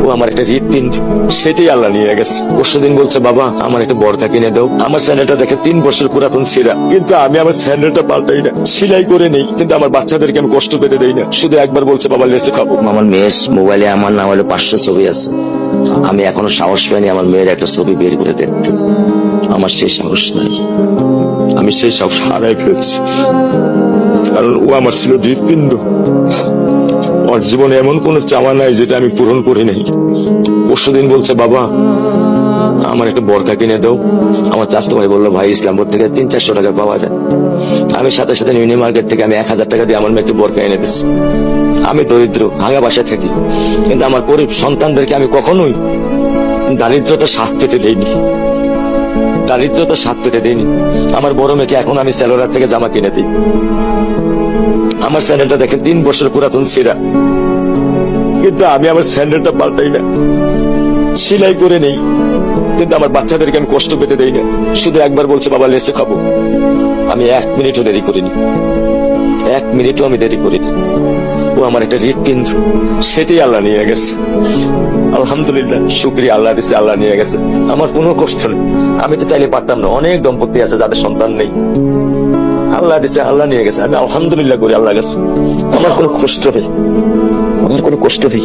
ও আমার একটা হৃৎপিণ্ড, সেটাই আল্লাহ নিয়ে গেছে। পরশুদিন বলছে, বাবা আমার একটা বর্তা কিনে দাও। আমার স্যান্ডেলটা দেখে 3 বছর পুরাতন ছিঁড়া, কিন্তু আমি আমার স্যান্ডেলটা পাল্টাই না, সেলাই করে নেই, কিন্তু আমার বাচ্চাদেরকে আমি কষ্ট পেতে দেই না। শুধু একবার বলছে, বাবা লেচে খাবো। আমার মেয়ের মোবাইলে আমার নাম হলো 500 ছবি আছে। আমি এখনো সাহস পাইনি আমার মেয়ের একটা ছবি বের করে দেখতে। আমার সেই সাহস নাই। আমি সেই সব হারাই ফেলছি, কারণ ও আমার ছিল হৃৎপিণ্ড। ওর জীবনে এমন কোন চাওয়া নাই যেটা আমি পূরণ করি নাই। পরশুদিন বলছে, বাবা আমার একটা বর্কা কিনে দাও। আমার চাচতো ভাই বললো, ভাই ইসলামপুর থেকে 300-400 টাকা পাওয়া যায়। আমি সাথে সাথে নিউ মার্কেট থেকে আমি 1000 টাকা দিয়ে আমার মেয়েকে বর্কা এনে দিচ্ছি। আমি দরিদ্র, ভাঙা বাসায় থাকি, কিন্তু আমার গরিব সন্তানদেরকে আমি কখনোই দারিদ্রতা স্বাদ পেতে দেইনি। দারিদ্রতা স্বাদ পেতে দেইনি। আমার বড় মেয়েকে এখন আমি সেলোরার থেকে জামা কিনে দিই। আমার স্যান্ডেলটা দেখে 3 বছর পুরাতন ছিঁড়া, কিন্তু আমি আমার স্যান্ডেলটা পাল্টাই না, সেলাই করে নেই, কিন্তু আমার বাচ্চাদেরকে আমি কষ্ট পেতে দেই না। শুধু একবার বলছে, বাবা লেচে খাবো। আমি 1 মিনিটও দেরি করিনি, 1 মিনিটও আমি দেরি করিনি। ও আমার একটা হৃৎপিণ্ড, সেটাই আল্লাহ নিয়ে গেছে। আলহামদুলিল্লাহ, শুকরিয়া, আল্লাহ দিছে, আল্লাহ নিয়ে গেছে। আমার কোনো কষ্ট নেই। আমি তো চাইলে পারতাম না, অনেক দম্পতি আছে যাদের সন্তান নেই। আল্লাহ দিছে, আল্লাহ নিয়ে গেছে। আমি আলহামদুলিল্লাহ করি আল্লাহ গেছে। আমার কোনো কষ্ট নেই, আমার কোনো কষ্ট নেই।